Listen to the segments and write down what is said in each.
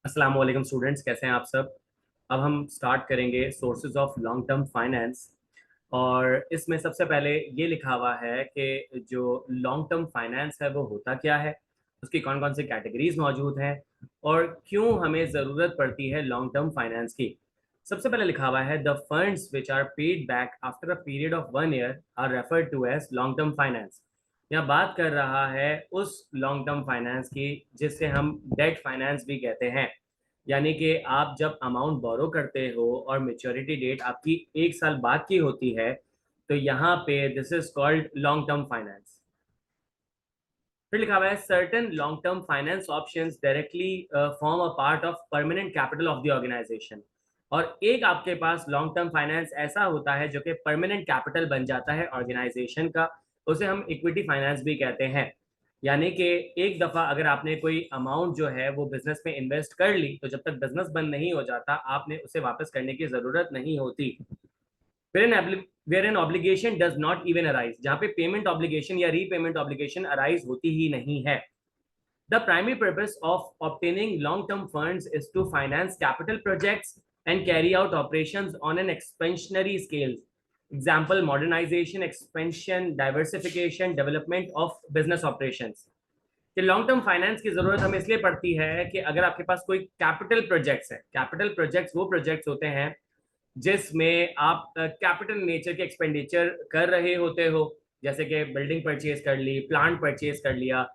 अस्सलाम वालेकुम स्टूडेंट्स, कैसे हैं आप सब। अब हम स्टार्ट करेंगे sources of long term finance. और इसमें सबसे पहले ये लिखा हुआ है कि जो लॉन्ग टर्म फाइनेंस है वो होता क्या है, उसकी कौन कौन सी कैटेगरीज मौजूद हैं और क्यों हमें ज़रूरत पड़ती है लॉन्ग टर्म फाइनेंस की। सबसे पहले लिखा हुआ है the funds which are paid back after a period of 1 year are referred to as long term finance. यहाँ बात कर रहा है उस लॉन्ग टर्म फाइनेंस की जिससे हम डेट फाइनेंस भी कहते हैं। यानी कि आप जब अमाउंट बोरो करते हो और मेच्योरिटी डेट आपकी 1 साल बाद की होती है, तो यहाँ पे this is called long term finance. फिर लिखा हुआ है certain long term finance options directly form a part of permanent capital of the organisation. और एक आपके पास लॉन्ग टर्म फाइनेंस ऐसा होता है जो कि परमानेंट कैपिटल बन जाता है ऑर्गेनाइजेशन का, उसे हम इक्विटी फाइनेंस भी कहते हैं। यानी कि एक दफा अगर आपने कोई अमाउंट जो है वो बिजनेस में इन्वेस्ट कर ली, तो जब तक बिजनेस बंद नहीं हो जाता आपने उसे वापस करने की जरूरत नहीं होती। Where an obligation does not even arise, जहां पे पेमेंट ऑब्लिगेशन या रीपेमेंट ऑब्लिगेशन अराइज होती ही नहीं है। The primary purpose of obtaining long term funds is to finance capital projects and carry out operations on an expansionary scale. Example modernisation, expansion, diversification, development of business operations. कि long term finance की जरूरत हमें इसलिए पड़ती है कि अगर आपके पास कोई कैपिटल प्रोजेक्ट्स है, कैपिटल प्रोजेक्ट्स वो प्रोजेक्ट्स होते हैं जिसमें आप कैपिटल नेचर के एक्सपेंडिचर कर रहे होते हो, जैसे कि बिल्डिंग परचेज कर ली, प्लांट परचेज कर लिया,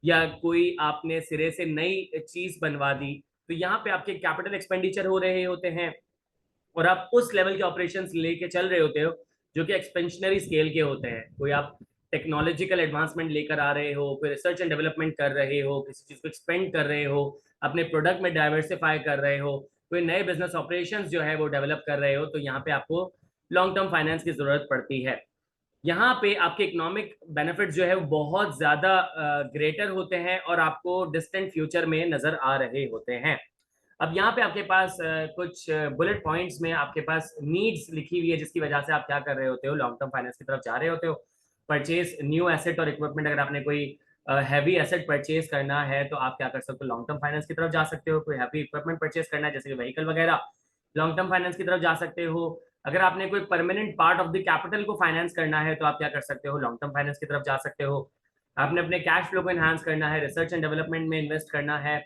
या कोई आपने सिरे से नई चीज बनवा दी, तो यहाँ पे आपके कैपिटल एक्सपेंडिचर हो रहे होते हैं और आप उस लेवल के ऑपरेशंस लेके चल रहे होते हो जो कि एक्सपेंशनरी स्केल के होते हैं। कोई आप टेक्नोलॉजिकल एडवांसमेंट लेकर आ रहे हो, कोई रिसर्च एंड डेवलपमेंट कर रहे हो, किसी चीज को एक्सपेंड कर रहे हो, अपने प्रोडक्ट में डाइवर्सिफाई कर रहे हो, कोई नए बिजनेस ऑपरेशंस जो है वो डेवलप कर रहे हो, तो यहाँ पे आपको लॉन्ग टर्म फाइनेंस की जरूरत पड़ती है। यहाँ पे आपके इकोनॉमिक बेनिफिट जो है वो बहुत ज्यादा ग्रेटर होते हैं और आपको डिस्टेंट फ्यूचर में नजर आ रहे होते हैं। अब यहाँ पे आपके पास कुछ बुलेट पॉइंट्स में आपके पास नीड्स लिखी हुई है जिसकी वजह से आप क्या कर रहे होते हो, लॉन्ग टर्म फाइनेंस की तरफ जा रहे होते हो। परचेज न्यू एसेट और इक्विपमेंट, अगर आपने कोई हैवी एसेट परचेज करना है तो आप क्या कर सकते हो, लॉन्ग टर्म फाइनेंस की तरफ जा सकते हो। कोई हैवी इक्विपमेंट परचेज करना है जैसे कि व्हीकल वगैरह, लॉन्ग टर्म फाइनेंस की तरफ जा सकते हो। अगर आपने कोई permanent part of the capital को फाइनेंस करना है तो आप क्या कर सकते हो, लॉन्ग टर्म फाइनेंस की तरफ जा सकते हो। आपने अपने कैश फ्लो को एनहांस करना है, रिसर्च एंड डेवलपमेंट में इन्वेस्ट करना है,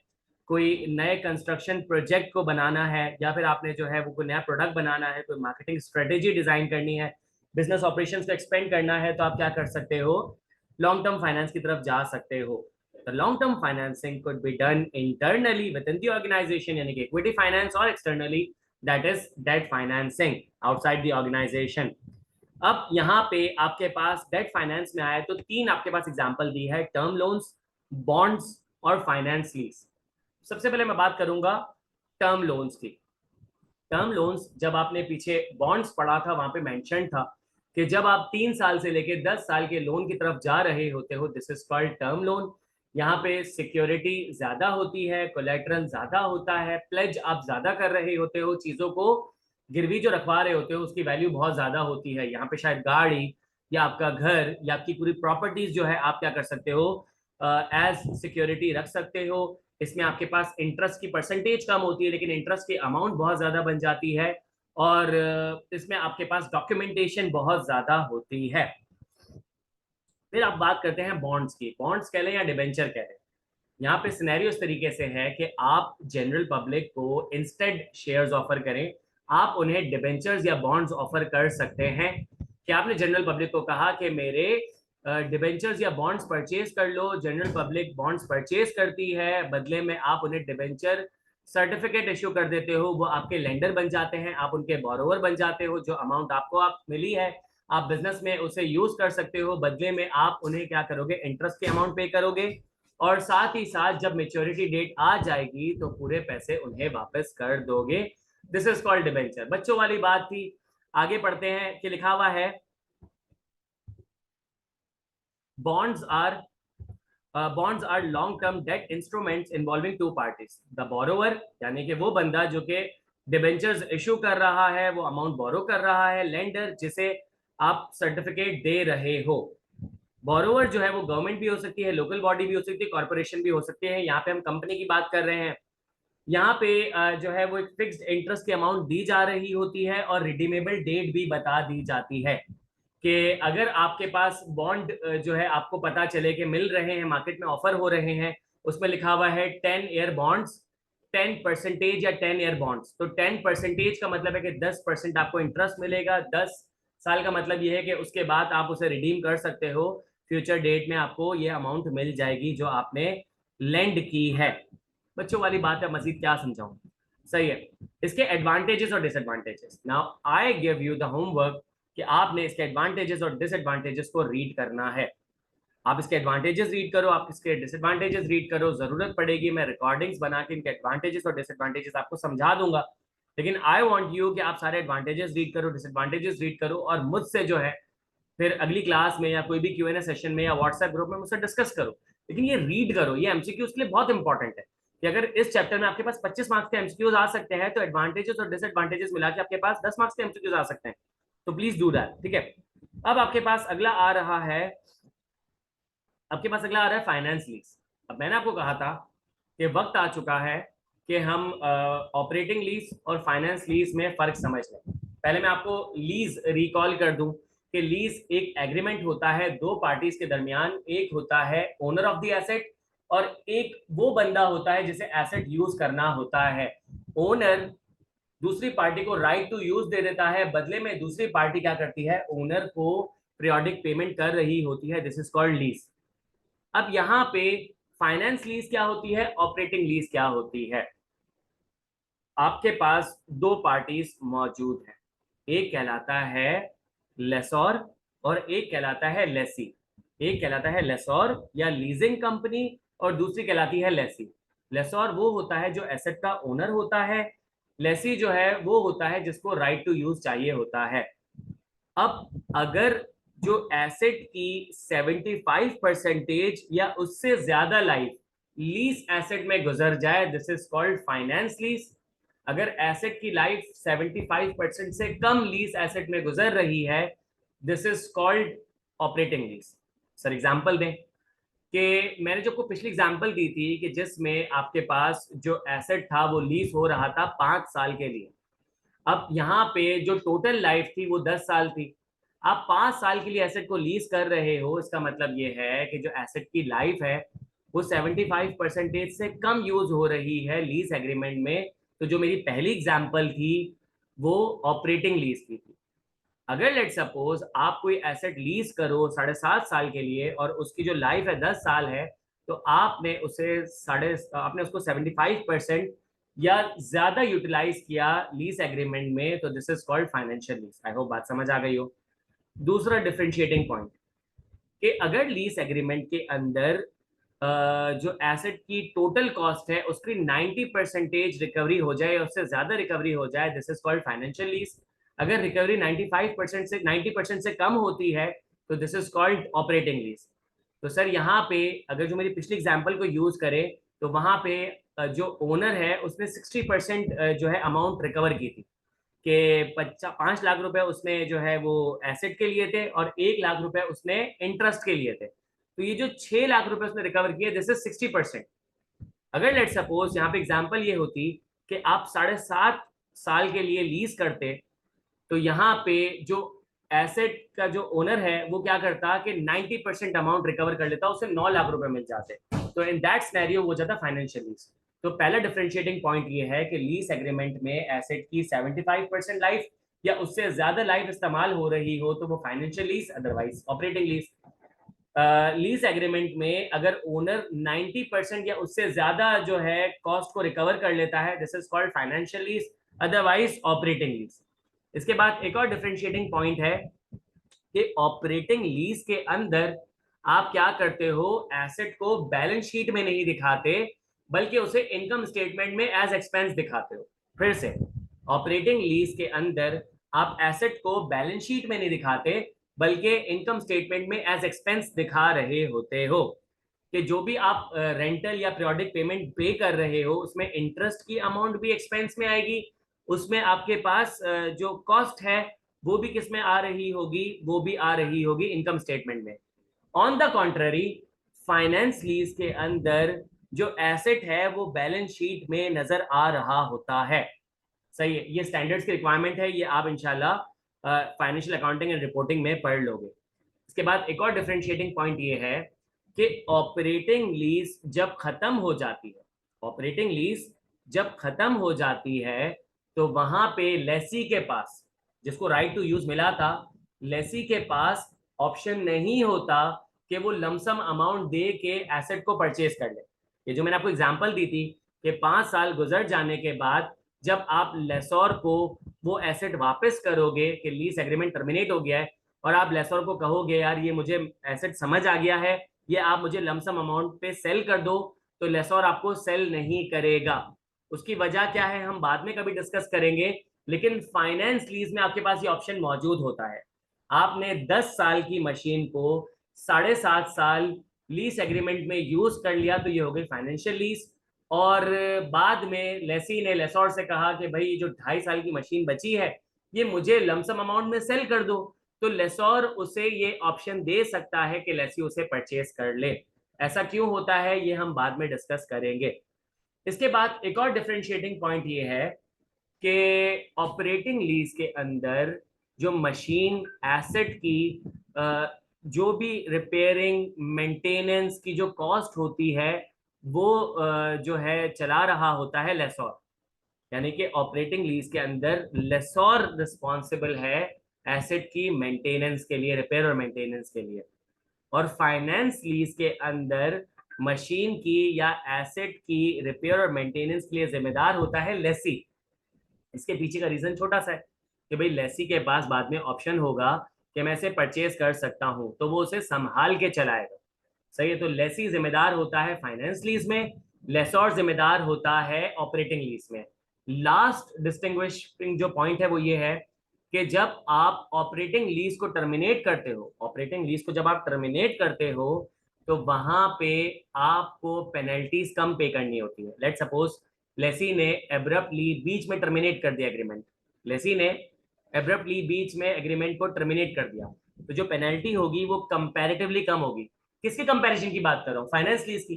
कोई नए कंस्ट्रक्शन प्रोजेक्ट को बनाना है, या फिर आपने जो है वो कोई नया प्रोडक्ट बनाना है, कोई मार्केटिंग स्ट्रेटेजी डिजाइन करनी है, बिजनेस ऑपरेशंस को एक्सपेंड करना है, तो आप क्या कर सकते हो, लॉन्ग टर्म फाइनेंस की तरफ जा सकते हो। The long term financing could be done internally with in the organisation, यानी कि इक्विटी फाइनेंस, और externally that is debt financing outside the organisation. अब यहाँ पे आपके पास डेट फाइनेंस में आया तो तीन आपके पास एग्जांपल दी है, टर्म लोन्स, बॉन्ड्स और फाइनेंस लीज। सबसे पहले मैं बात करूंगा टर्म लोन्स की। टर्म लोन्स, जब आपने पीछे बॉन्ड्स पढ़ा था वहां पे मेंशन था कि जब आप 3 साल से लेकर 10 साल के लोन की तरफ जा रहे होते हो, this is called term loan. यहाँ पे सिक्योरिटी ज्यादा होती है, कोलेटरल ज्यादा होता है, प्लेज आप ज्यादा कर रहे होते हो, चीजों को गिरवी जो रखवा रहे होते हो उसकी वैल्यू बहुत ज्यादा होती है। यहाँ पे शायद गाड़ी या आपका घर या आपकी पूरी प्रॉपर्टीज जो है आप क्या कर सकते हो, एज सिक्योरिटी रख सकते हो। इसमें आपके पास इंटरेस्ट की परसेंटेज कम होती है लेकिन इंटरेस्ट की अमाउंट बहुत ज्यादा बन जाती है, और इसमें आपके पास डॉक्यूमेंटेशन बहुत ज्यादा होती है। फिर आप बात करते हैं बॉन्ड्स की। बॉन्ड्स कह लें या डिबेंचर कह लें, यहाँ पे सिनेरियो इस तरीके से है कि आप जनरल पब्लिक को इंस्टेड शेयर्स ऑफर करें, आप उन्हें डिबेंचर्स या बॉन्ड्स ऑफर कर सकते हैं। कि आपने जनरल पब्लिक को कहा कि मेरे डिबेंचर्स या बॉन्ड्स परचेज कर लो, जनरल पब्लिक बॉन्ड्स परचेज करती है, बदले में आप उन्हें डिबेंचर सर्टिफिकेट इश्यू कर देते हो, वो आपके लेंडर बन जाते हैं, आप उनके बोरोवर बन जाते हो। जो अमाउंट आपको आप मिली है आप बिजनेस में उसे यूज कर सकते हो, बदले में आप उन्हें क्या करोगे, इंटरेस्ट के अमाउंट पे करोगे, और साथ ही साथ जब मेच्योरिटी डेट आ जाएगी तो पूरे पैसे उन्हें वापस कर दोगे। This is called debenture. बच्चों वाली बात थी। आगे पढ़ते हैं कि लिखा हुआ है bonds are bonds are long term debt instruments involving two parties, the borrower यानी कि वो बंदा जो कि डिबेंचर्स इशू कर रहा है, वो अमाउंट बोरो कर रहा है, लेंडर जिसे आप सर्टिफिकेट दे रहे हो। बोरोवर जो है वो गवर्नमेंट भी हो सकती है, लोकल बॉडी भी हो सकती है, कॉर्पोरेशन भी हो सकती है। यहाँ पे हम कंपनी की बात कर रहे हैं। यहाँ पे जो है वो एक फिक्स्ड इंटरेस्ट की अमाउंट दी जा रही होती है और रिडीमेबल डेट भी बता दी जाती है कि अगर आपके पास बॉन्ड जो है आपको पता चले कि मिल रहे हैं, मार्केट में ऑफर हो रहे हैं, उसमें लिखा हुआ है 10 ईयर बॉन्ड्स, 10% या 10 ईयर बॉन्ड्स, तो 10% का मतलब है कि 10% आपको इंटरेस्ट मिलेगा। 10 साल का मतलब ये है कि उसके बाद आप उसे रिडीम कर सकते हो, फ्यूचर डेट में आपको ये अमाउंट मिल जाएगी जो आपने लेंड की है। बच्चों वाली बात है, मजीद क्या समझाऊं। सही है। इसके एडवांटेजेस और disadvantages, now I give you the homework कि आपने इसके एडवांटेजेस और डिसएडवांटेजेस को रीड करना है। आप इसके एडवांटेजेस रीड करो, आप इसके डिसएडवांटेजेस रीड करो, जरूरत पड़ेगी मैं रिकॉर्डिंग्स बना के इनके एडवांटेजेस और डिसएडवांटेजेस आपको समझा दूंगा। लेकिन आई वांट यू कि आप सारे एडवांटेजेस रीड करो, डिसएडवांटेजेस रीड करो, और मुझसे जो है फिर अगली क्लास में या कोई भी Q&A सेशन में या व्हाट्सएप ग्रुप में मुझसे डिस्कस करो। लेकिन ये रीड करो, ये एमसीक्यूज के लिए बहुत इंपॉर्टेंट है कि अगर इस चैप्टर में आपके पास 25 मार्क्स के एमसीक्यूज आ सकते हैं, तो एडवांटेजेस और डिसएडवांटेजेस मिला के आपके पास 10 मार्क्स के एमसीक्यूज आ सकते हैं। तो प्लीज डू दैट, ठीक है। अब आपके पास अगला आ रहा है, फाइनेंस लीज। अब मैंने आपको कहा था कि वक्त आ चुका है कि हम ऑपरेटिंग लीज और फाइनेंस लीज में फर्क समझ लें। पहले मैं आपको लीज रिकॉल कर दूं कि लीज एक एग्रीमेंट होता है दो पार्टीज के दरमियान। एक होता है ओनर ऑफ द एसेट और एक वो बंदा होता है जिसे एसेट यूज करना होता है। ओनर दूसरी पार्टी को राइट टू यूज दे देता है, बदले में दूसरी पार्टी क्या करती है, ओनर को पीरियोडिक पेमेंट कर रही होती है। This is called lease. अब यहाँ पे फाइनेंस लीज क्या होती है, ऑपरेटिंग लीज क्या होती है। आपके पास दो पार्टीज मौजूद हैं, एक कहलाता है लेसोर और एक कहलाता है लेसी। एक कहलाता है लेसोर या लीजिंग कंपनी और दूसरी कहलाती है लेसी। लेसोर वो होता है जो एसेट का ओनर होता है, लेसी जो है वो होता है जिसको राइट टू यूज चाहिए होता है। अब अगर जो एसेट की 75% या उससे ज्यादा लाइफ लीज एसेट में गुजर जाए, this is called finance lease. अगर एसेट की लाइफ 75% से कम लीज एसेट में गुजर रही है, this is called operating lease. Sir example दें कि मैंने जो आपको पिछली एग्जांपल दी थी कि जिसमें आपके पास जो एसेट था वो लीज हो रहा था 5 साल के लिए। अब यहाँ पे जो टोटल लाइफ थी वो 10 साल थी। आप 5 साल के लिए एसेट को लीज कर रहे हो, इसका मतलब ये है कि जो एसेट की लाइफ है वो 75% से कम यूज हो रही है लीज एग्रीमेंट में। तो जो मेरी पहली एग्जांपल थी वो ऑपरेटिंग लीज की थी। अगर लेट सपोज आप कोई एसेट लीज करो 7.5 साल के लिए और उसकी जो लाइफ है 10 साल है, तो आपने उसको 75% या ज्यादा यूटिलाइज किया लीज एग्रीमेंट में, तो this is called financial lease. I hope बात समझ आ गई हो। दूसरा डिफरेंशिएटिंग पॉइंट कि अगर लीज एग्रीमेंट के अंदर जो एसेट की टोटल कॉस्ट है उसकी 90% रिकवरी हो जाए, उससे ज्यादा रिकवरी हो जाए, this is called financial lease. अगर रिकवरी 90% से कम होती है तो this is called operating lease. तो सर यहाँ पे अगर जो मेरी पिछली एग्जांपल को यूज करें तो वहां पे जो ओनर है उसने 60% जो है अमाउंट रिकवर की थी कि 5 लाख रुपए उसने जो है वो एसेट के लिए थे और 1 लाख रुपए उसने इंटरेस्ट के लिए थे। तो ये जो 6 लाख रुपए उसने रिकवर किए, दिस इज 60%। अगर लेट सपोज यहाँ पे एग्जांपल ये होती कि आप 7.5 साल के लिए लीज करते, तो यहाँ पे जो एसेट का जो ओनर है वो क्या करता कि 90% अमाउंट रिकवर कर लेता, उसे 9 लाख रुपए मिल जाते। तो इन दैट सिनेरियो वो जाता फाइनेंशियल लीज। तो पहला डिफरेंशिएटिंग पॉइंट ये है कि लीज एग्रीमेंट में एसेट की 75% लाइफ या उससे ज्यादा लाइफ इस्तेमाल हो रही हो तो वो financial lease, otherwise operating lease. Lease agreement में अगर ओनर 90% या उससे ज्यादा जो है कॉस्ट को रिकवर कर लेता है, this is called financial lease, otherwise operating lease. इसके बाद एक और डिफरेंशिएटिंग पॉइंट है कि ऑपरेटिंग लीज के अंदर आप क्या करते हो, एसेट को बैलेंस शीट में नहीं दिखाते बल्कि उसे इनकम स्टेटमेंट में एज एक्सपेंस दिखाते हो। फिर से, ऑपरेटिंग लीज के अंदर आप एसेट को बैलेंस शीट में नहीं दिखाते बल्कि इनकम स्टेटमेंट में एज एक्सपेंस दिखा रहे होते हो कि जो भी आप रेंटल या पीरियोडिक पेमेंट पे कर रहे हो उसमें इंटरेस्ट की अमाउंट भी एक्सपेंस में आएगी, उसमें आपके पास जो कॉस्ट है वो भी किस में आ रही होगी, वो भी आ रही होगी इनकम स्टेटमेंट में। On the contrary, finance lease के अंदर जो एसेट है वो बैलेंस शीट में नजर आ रहा होता है। सही है, ये स्टैंडर्ड्स की रिक्वायरमेंट है, ये आप इंशाल्लाह फाइनेंशियल अकाउंटिंग एंड रिपोर्टिंग में पढ़ लोगे। इसके बाद एक और डिफरेंशिएटिंग पॉइंट ये है कि ऑपरेटिंग लीज जब खत्म हो जाती है, ऑपरेटिंग लीज जब खत्म हो जाती है तो वहां पे लेसी के पास, जिसको राइट टू यूज मिला था, लेसी के पास ऑप्शन नहीं होता कि वो लमसम अमाउंट दे के एसेट को परचेज कर ले। ये जो मैंने आपको एग्जांपल दी थी कि 5 साल गुजर जाने के बाद जब आप लेसोर को वो एसेट वापस करोगे कि लीज एग्रीमेंट टर्मिनेट हो गया है, और आप लेसोर को कहोगे यार ये मुझे एसेट समझ आ गया है, ये आप मुझे लमसम अमाउंट पे सेल कर दो, तो लेसोर आपको सेल नहीं करेगा। उसकी वजह क्या है हम बाद में कभी डिस्कस करेंगे, लेकिन फाइनेंस लीज में आपके पास ये ऑप्शन मौजूद होता है। आपने 10 साल की मशीन को 7.5 साल लीज एग्रीमेंट में यूज कर लिया तो ये हो गई फाइनेंशियल लीज, और बाद में लेसी ने लेसोर से कहा कि भाई जो 2.5 साल की मशीन बची है ये मुझे लमसम अमाउंट में सेल कर दो, तो लेसोर उसे ये ऑप्शन दे सकता है कि लेसी उसे परचेज कर ले। ऐसा क्यों होता है ये हम बाद में डिस्कस करेंगे। इसके बाद एक और डिफरेंशिएटिंग पॉइंट ये है कि ऑपरेटिंग लीज के अंदर जो मशीन एसेट की जो भी रिपेयरिंग मेंटेनेंस की जो कॉस्ट होती है वो जो है चला रहा होता है लेसोर, यानी कि ऑपरेटिंग लीज के अंदर लेसोर रिस्पॉन्सिबल है एसेट की मेंटेनेंस के लिए, रिपेयर और मेंटेनेंस के लिए। और फाइनेंस लीज के अंदर मशीन की या एसेट की रिपेयर और मेंटेनेंस के लिए जिम्मेदार होता है लेसी। इसके पीछे का रीजन छोटा सा है कि भाई लेसी के पास बाद में ऑप्शन होगा कि मैं इसे परचेज कर सकता हूं, तो वो उसे संभाल के चलाएगा। सही है, तो लेसी जिम्मेदार होता है फाइनेंस लीज में, लेसोर जिम्मेदार होता है ऑपरेटिंग लीज में। लास्ट डिस्टिंग्विशिंग जो पॉइंट है वो ये है कि जब आप ऑपरेटिंग लीज को टर्मिनेट करते हो, ऑपरेटिंग लीज को जब आप टर्मिनेट करते हो तो वहां पे आपको पेनल्टीज कम पे करनी होती है। लेट सपोज लेसी ने एब्रप्टली बीच में टर्मिनेट कर दिया एग्रीमेंट, लेसी ने एब्रप्टली बीच में एग्रीमेंट को टर्मिनेट कर दिया, तो जो पेनल्टी होगी वो कंपैरेटिवली कम होगी। किसके कंपैरिजन की बात कर रहा हूँ, फाइनेंस लीज की।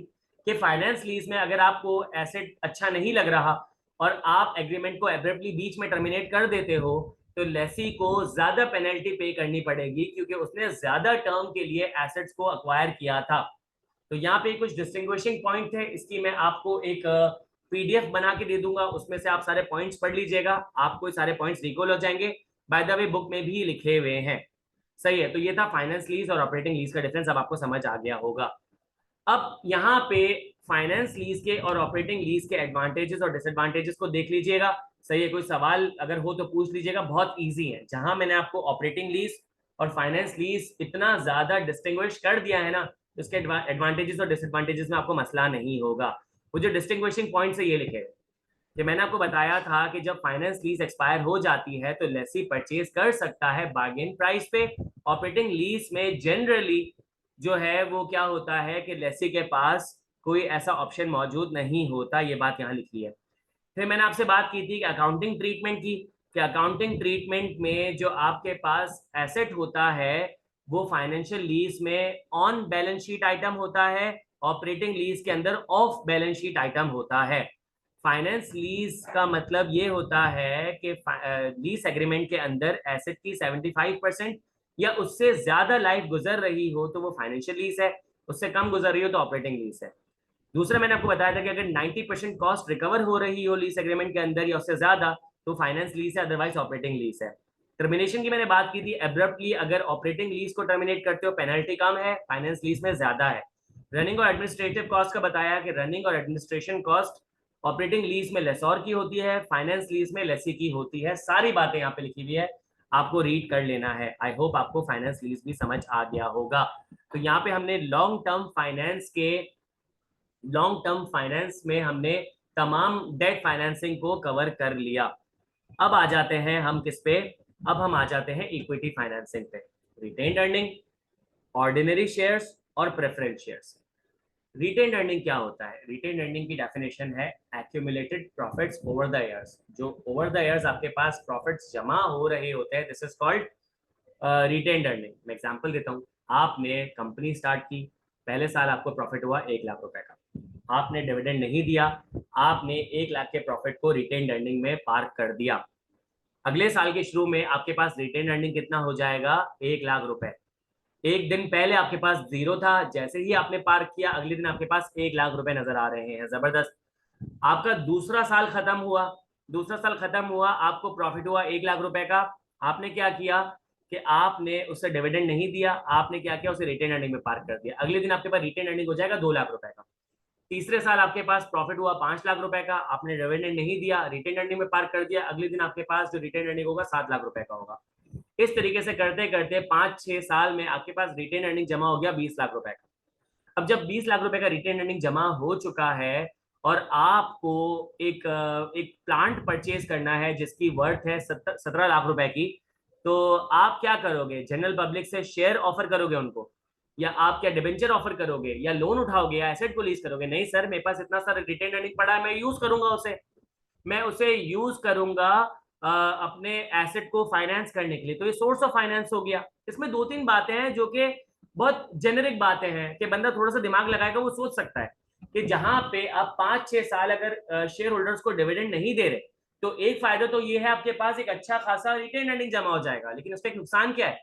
कि फाइनेंस लीज में अगर आपको एसेट अच्छा नहीं लग रहा और आप एग्रीमेंट को एब्रप्टली बीच में टर्मिनेट कर देते हो, तो लेसी को ज्यादा पेनल्टी पे करनी पड़ेगी क्योंकि उसने ज्यादा टर्म के लिए एसेट्स को अक्वायर किया था। तो यहाँ पे कुछ डिस्टिंग्विशिंग पॉइंट है, इसकी मैं आपको एक पीडीएफ बना के दे दूंगा, उसमें से आप सारे पॉइंट्स पढ़ लीजिएगा, आपको सारे पॉइंट्स रिकॉल हो जाएंगे। बाय द वे बुक में भी लिखे हुए हैं। सही है, तो ये था फाइनेंस लीज और ऑपरेटिंग लीज का डिफरेंस, अब आपको समझ आ गया होगा। अब यहाँ पे फाइनेंस लीज के और ऑपरेटिंग लीज के एडवांटेजेस और डिसएडवांटेजेस को देख लीजिएगा। सही है, कोई सवाल अगर हो तो पूछ लीजिएगा, बहुत इजी है। जहां मैंने आपको ऑपरेटिंग लीज और फाइनेंस लीज इतना ज्यादा डिस्टिंग्विश कर दिया है ना, उसके एडवांटेजेस और डिसएडवांटेजेस में आपको मसला नहीं होगा। वो जो डिस्टिंग्विशिंग पॉइंट है ये लिखे कि मैंने आपको बताया था कि जब फाइनेंस लीज एक्सपायर हो जाती है तो लेसी परचेज कर सकता है बार्गेन प्राइस पे। ऑपरेटिंग लीज में जनरली जो है वो क्या होता है कि लेसी के पास कोई ऐसा ऑप्शन मौजूद नहीं होता, ये बात यहाँ लिखी है। फिर मैंने आपसे बात की थी कि अकाउंटिंग ट्रीटमेंट की, कि अकाउंटिंग ट्रीटमेंट में जो आपके पास एसेट होता है वो फाइनेंशियल लीज में ऑन बैलेंस शीट आइटम होता है, ऑपरेटिंग लीज के अंदर ऑफ बैलेंस शीट आइटम होता है। फाइनेंस लीज का मतलब ये होता है कि लीज एग्रीमेंट के अंदर एसेट की 75% या उससे ज्यादा लाइफ गुजर रही हो तो वो फाइनेंशियल लीज है, उससे कम गुजर रही हो तो ऑपरेटिंग लीज है। दूसरा मैंने आपको बताया था कि अगर 90% कॉस्ट रिकवर हो रही हो लीज एग्रीमेंट के अंदर या उससे ज्यादा तो फाइनेंस लीज है, अदरवाइज ऑपरेटिंग लीज है। टर्मिनेशन की मैंने बात की थी, एब्रप्टली अगर ऑपरेटिंग लीज को टर्मिनेट करते हो पेनल्टी कम है, फाइनेंस लीज में ज्यादा है। रनिंग और एडमिनिस्ट्रेटिव कॉस्ट का बताया कि रनिंग और एडमिनिस्ट्रेशन कॉस्ट ऑपरेटिंग लीज में लेसोर की होती है, फाइनेंस लीज में लेसी की होती है। सारी बातें यहाँ पे लिखी हुई है, आपको रीड कर लेना है। आई होप आपको फाइनेंस लीज भी समझ आ गया होगा। तो यहाँ पे हमने लॉन्ग टर्म फाइनेंस में हमने तमाम डेट फाइनेंसिंग को कवर कर लिया। अब आ जाते हैं हम किस पे, अब हम आ जाते हैं इक्विटी फाइनेंसिंग पे। रिटेन्ड अर्निंग, ऑर्डिनरी शेयर्स और प्रेफरेंस शेयर्स। रिटेन्ड अर्निंग क्या होता है, रिटेन्ड अर्निंग की डेफिनेशन है accumulated profits over the years. जो ओवर द इयर्स आपके पास प्रॉफिट्स जमा हो रहे होते हैं, this is called retained earning. मैं एग्जांपल देता हूँ, आपने कंपनी स्टार्ट की, पहले साल आपको प्रॉफिट हुआ 1 लाख रुपए का, आपने डिविडेंड नहीं दिया, आपने 1 लाख के प्रॉफिट को रिटेन अर्निंग में पार्क कर दिया। अगले साल के शुरू में आपके पास रिटेन अर्निंग कितना हो जाएगा? 1 लाख रुपए। एक दिन पहले आपके पास जीरो था, जैसे ही आपने पार्क किया अगले दिन आपके पास 1 लाख रुपए नजर आ रहे हैं। जबरदस्त। आपका दूसरा साल खत्म हुआ, दूसरा साल खत्म हुआ, आपको प्रॉफिट हुआ 1 लाख रुपए का। आपने क्या किया कि आपने उससे डिविडेंड नहीं दिया, आपने क्या किया, उसे रिटेन अर्निंग में पार्क कर दिया। अगले दिन आपके पास रिटेन अर्निंग हो जाएगा 2 लाख रुपए का। तीसरे साल आपके पास प्रॉफिट हुआ 5 लाख रुपए का, आपने डिविडेंड नहीं दिया, रिटेन अर्निंग में पार्क कर दिया। अगले दिन आपके पास जो रिटेन अर्निंग होगा 7 लाख रुपए का होगा। इस तरीके से करते करते 5-6 साल में आपके पास रिटेन अर्निंग जमा हो गया 20 लाख रुपए का। अब जब 20 लाख रुपए का रिटेन अर्निंग जमा हो चुका है और आपको एक एक प्लांट परचेज करना है जिसकी वर्थ है 17 लाख रुपए की, तो आप क्या करोगे? जनरल पब्लिक से शेयर ऑफर करोगे उनको, या आप क्या डिबेंचर ऑफर करोगे, या लोन उठाओगे, या एसेट को लीज करोगे? नहीं सर, मेरे पास इतना सारा रिटेन अर्निंग पड़ा है, मैं यूज करूंगा उसे, मैं उसे यूज करूंगा अपने एसेट को फाइनेंस करने के लिए। तो ये सोर्स ऑफ फाइनेंस हो गया। इसमें 2-3 बातें हैं जो कि बहुत जेनेरिक बातें हैं कि बंदा थोड़ा सा दिमाग लगाएगा वो सोच सकता है कि जहां पे आप 5-6 साल अगर शेयर होल्डर्स को डिविडेंड नहीं दे रहे, तो एक फायदा तो ये है आपके पास एक अच्छा खासा रिटेन अर्निंग जमा हो जाएगा, लेकिन उसका एक नुकसान क्या है?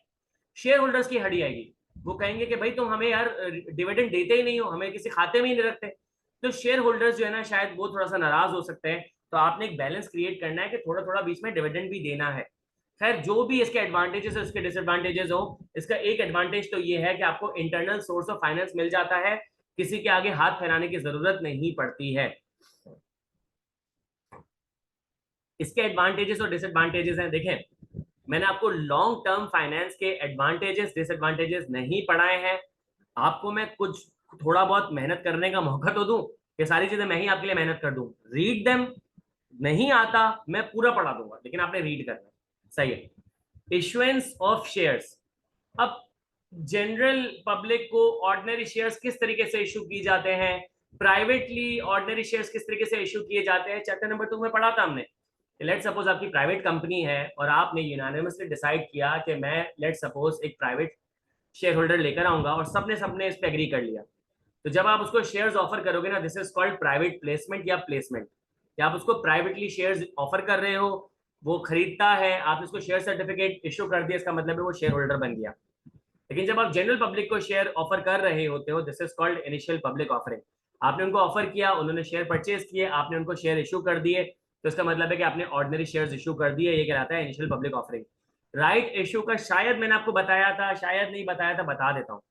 शेयर होल्डर्स की हड़ी आएगी। वो कहेंगे कि भाई तुम हमें यार डिविडेंड देते ही नहीं हो, हमें किसी खाते में ही नहीं रखते। तो शेयर होल्डर्स जो है ना, शायद वो थोड़ा सा नाराज हो सकते हैं। तो आपने एक बैलेंस क्रिएट करना है कि थोड़ा थोड़ा बीच में डिविडेंड भी देना है। खैर, जो भी इसके एडवांटेजेस है उसके डिसएडवांटेजेस हो, इसका एक एडवांटेज तो ये है कि आपको इंटरनल सोर्स ऑफ फाइनेंस मिल जाता है, किसी के आगे हाथ फैलाने की जरूरत नहीं पड़ती है। इसके एडवांटेजेस और डिसएडवांटेजेस हैं। देखें, मैंने आपको लॉन्ग टर्म फाइनेंस के एडवांटेजेस डिसएडवांटेजेस नहीं पढ़ाए हैं। आपको मैं कुछ थोड़ा बहुत मेहनत करने का मौका तो दूं, ये सारी चीजें मैं ही आपके लिए मेहनत कर दूं। Read them. नहीं आता मैं पूरा पढ़ा दूंगा, लेकिन आपने रीड करना है। सही है। Issuance of shares. अब जनरल पब्लिक को ऑर्डिनरी शेयर्स किस तरीके से इशू किए जाते हैं, प्राइवेटली ऑर्डिनरी शेयर्स किस तरीके से इशू किए जाते हैं, चैप्टर नंबर 2 में पढ़ा था हमने। लेट सपोज आपकी प्राइवेट कंपनी है और आपने यूनानिमसली डिसाइड किया कि मैं लेट सपोज एक प्राइवेट शेयर होल्डर लेकर आऊंगा और सबने सबने इस पे एग्री कर लिया। तो जब आप उसको शेयर्स ऑफर करोगे ना, this is called private placement या प्लेसमेंट, या आप उसको प्राइवेटली शेयर्स ऑफर कर रहे हो, वो खरीदता है, आप इसको शेयर सर्टिफिकेट इश्यू कर दिया, इसका मतलब है वो शेयर होल्डर बन गया। लेकिन जब आप जनरल पब्लिक को शेयर ऑफर कर रहे होते हो, this is called initial public offering. आपने उनको ऑफर किया, उन्होंने शेयर परचेज किए, आपने उनको शेयर इशू कर दिए, तो इसका मतलब है कि आपने ऑर्डिनरी शेयर्स इशू कर दिए। ये कहलाता है initial public offering. Right issue का शायद मैंने आपको बताया था, शायद नहीं बताया था, बता देता हूँ।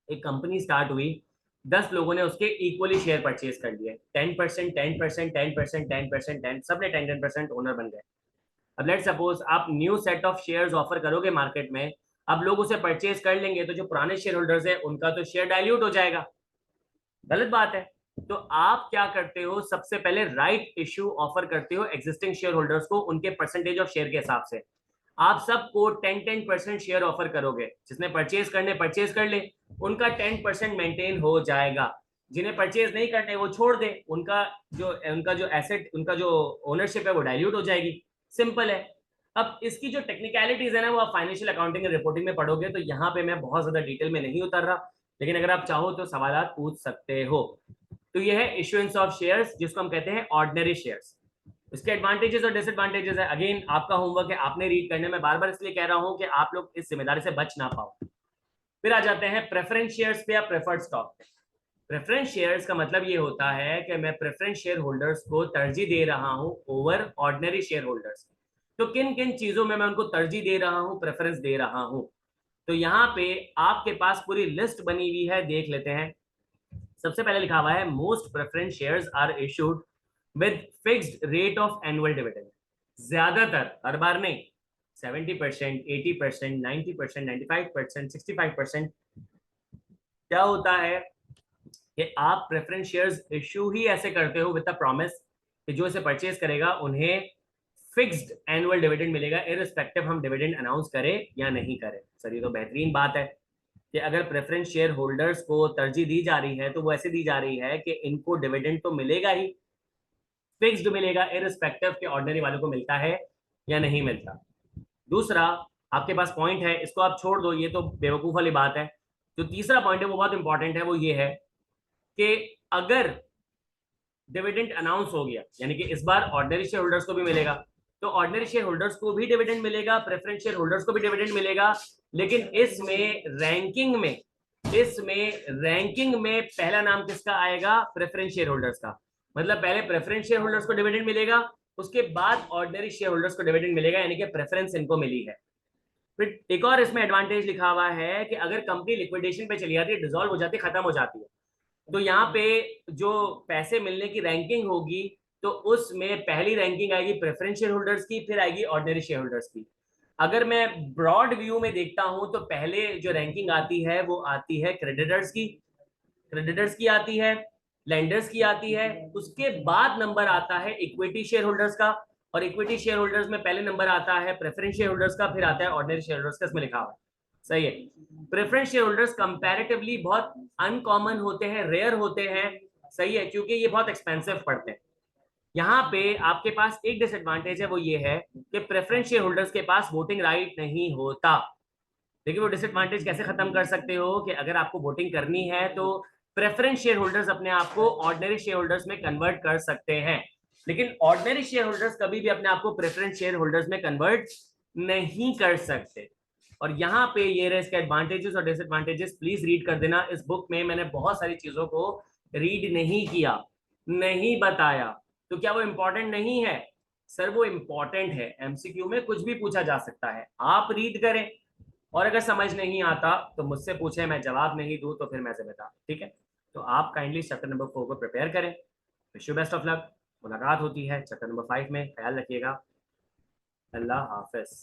एक कंपनी स्टार्ट हुई, 10 लोगों ने उसके इक्वली शेयर परचेज कर लिए, 10%, 10%, 10%, 10%, 10, सबने 10% ओनर बन गए। अब लेट सपोज आप new set of shares offer करोगे मार्केट में, अब लोग उसे परचेज कर लेंगे, तो जो पुराने शेयर होल्डर्स है उनका तो शेयर डाइल्यूट हो जाएगा। गलत बात है। तो आप क्या करते हो, सबसे पहले राइट इश्यू ऑफर करते हो एग्जिस्टिंग शेयर होल्डर्स को उनके परसेंटेज ऑफ शेयर के हिसाब से। आप सबको 10-10% शेयर ऑफर करोगे, जिसने परचेज करने परचेज कर ले, उनका 10% मेंटेन हो जाएगा। जिन्हें परचेज नहीं करने वो छोड़ दे, उनका जो एसेट, उनका जो ओनरशिप है वो डाइल्यूट हो जाएगी। सिंपल है। अब इसकी जो टेक्निकलिटीज है ना, वो आप फाइनेंशियल अकाउंटिंग एंड रिपोर्टिंग में पढ़ोगे, तो यहाँ पे मैं बहुत ज्यादा डिटेल में नहीं उतर रहा, लेकिन अगर आप चाहो तो सवाल पूछ सकते हो। तो ये है इश्यूएंस ऑफ शेयर्स, जिसको हम कहते हैं ऑर्डिनरी शेयर्स। इसके एडवांटेजेस और डिसएडवांटेजेस है, अगेन आपका होमवर्क है, आपने रीड करने में बार बार इसलिए कह रहा हूं कि आप लोग इस जिम्मेदारी से बच ना पाओ। फिर आ जाते हैं प्रेफरेंस शेयर्स पे या प्रेफर्ड स्टॉक। प्रेफरेंस शेयर्स का मतलब ये होता है कि मैं प्रेफरेंस शेयर होल्डर्स को तरजीह दे रहा हूं ओवर ऑर्डिनरी शेयर होल्डर्स। तो किन किन चीजों में मैं उनको तरजीह दे रहा हूं, प्रेफरेंस दे रहा हूं? तो यहाँ पे आपके पास पूरी लिस्ट बनी हुई है, देख लेते हैं। सबसे पहले लिखा हुआ है most preference shares are issued with fixed rate of annual dividend. ज्यादातर, हर बार नहीं, 70%, 80%, 90%, 95%, 65%। क्या होता है कि आप प्रेफरेंस शेयर्स इशू ही ऐसे करते हो विद द प्रॉमिस कि जो इसे परचेज करेगा उन्हें फिक्स्ड एनुअल डिविडेंड मिलेगा, इररिस्पेक्टिव हम डिविडेंड अनाउंस करें या नहीं करें। सर ये तो बेहतरीन बात है कि अगर प्रेफरेंस शेयर होल्डर्स को तरजीह दी जा रही है तो वो ऐसे दी जा रही है कि इनको डिविडेंड तो मिलेगा ही, फिक्स्ड मिलेगा, इररिस्पेक्टिव के ऑर्डिनरी वालों को मिलता है या नहीं मिलता। दूसरा आपके पास पॉइंट है, इसको आप छोड़ दो, ये तो बेवकूफ वाली बात है। जो तीसरा पॉइंट है वो बहुत इंपॉर्टेंट है, वो ये है कि अगर डिविडेंड अनाउंस हो गया, यानी कि इस बार ऑर्डिनरी शेयर होल्डर्स को भी मिलेगा, तो ऑर्डिनरी शेयर होल्डर्स को भी डिविडेंड मिलेगा, प्रेफरेंस शेयर होल्डर्स को भी डिविडेंड मिलेगा। लेकिन इसमें रैंकिंग में पहला नाम किसका आएगा? प्रेफरेंस शेयर होल्डर्स का। मतलब पहले प्रेफरेंस शेयर होल्डर्स को डिविडेंड मिलेगा, उसके बाद ऑर्डिनरी शेयर होल्डर्स को डिविडेंड मिलेगा, यानी कि प्रेफरेंस इनको मिली है। फिर एक और इसमें एडवांटेज लिखा हुआ है कि अगर कंपनी लिक्विडेशन पे चली जाती है, डिसॉल्व हो जाती है, खत्म हो जाती है, तो यहाँ पे जो पैसे मिलने की रैंकिंग होगी, तो उसमें पहली रैंकिंग आएगी प्रेफरेंस शेयर होल्डर्स की, फिर आएगी ऑर्डिनरी शेयर होल्डर्स की। अगर मैं ब्रॉड व्यू में देखता हूं तो पहले जो रैंकिंग आती है वो आती है क्रेडिटर्स की आती है, लेंडर्स की आती है, उसके बाद नंबर आता है इक्विटी शेयर होल्डर्स का, और इक्विटी शेयर होल्डर्स में पहले नंबर आता है प्रेफरेंस शेयर होल्डर्स का, फिर आता है ऑर्डिनरी शेयर होल्डर्स का, इसमें लिखा हुआ है। सही है। प्रेफरेंस शेयर होल्डर्स कंपैरेटिवली बहुत अनकॉमन होते हैं, रेयर होते हैं। सही है, क्योंकि ये बहुत एक्सपेंसिव पड़ते हैं। यहाँ पे आपके पास एक डिसएडवांटेज है, वो ये है कि प्रेफरेंस शेयर होल्डर्स के पास वोटिंग राइट नहीं होता। लेकिन वो डिसएडवांटेज कैसे खत्म कर सकते हो कि अगर आपको वोटिंग करनी है तो प्रेफरेंस शेयर होल्डर्स अपने आप को ऑर्डिनरी शेयर होल्डर्स में कन्वर्ट कर सकते हैं, लेकिन ऑर्डिनरी शेयर होल्डर्स कभी भी अपने आप को प्रेफरेंस शेयर होल्डर्स में कन्वर्ट नहीं कर सकते। और यहाँ पे ये रहे इसके एडवांटेजेस और डिसएडवांटेजेस, प्लीज रीड कर देना। इस बुक में मैंने बहुत सारी चीजों को रीड नहीं किया, नहीं बताया, तो क्या वो इंपॉर्टेंट नहीं है? सर वो इंपॉर्टेंट है, एमसीक्यू में कुछ भी पूछा जा सकता है, आप रीड करें, और अगर समझ नहीं आता तो मुझसे पूछे, मैं जवाब नहीं दूं तो फिर मैं जिम्मेदार, ठीक है? तो आप काइंडली चैप्टर नंबर 4 को प्रिपेयर करें। Wish you best of luck. मुलाकात होती है चैप्टर नंबर 5 में, ख्याल रखिएगा। अल्लाह हाफिज।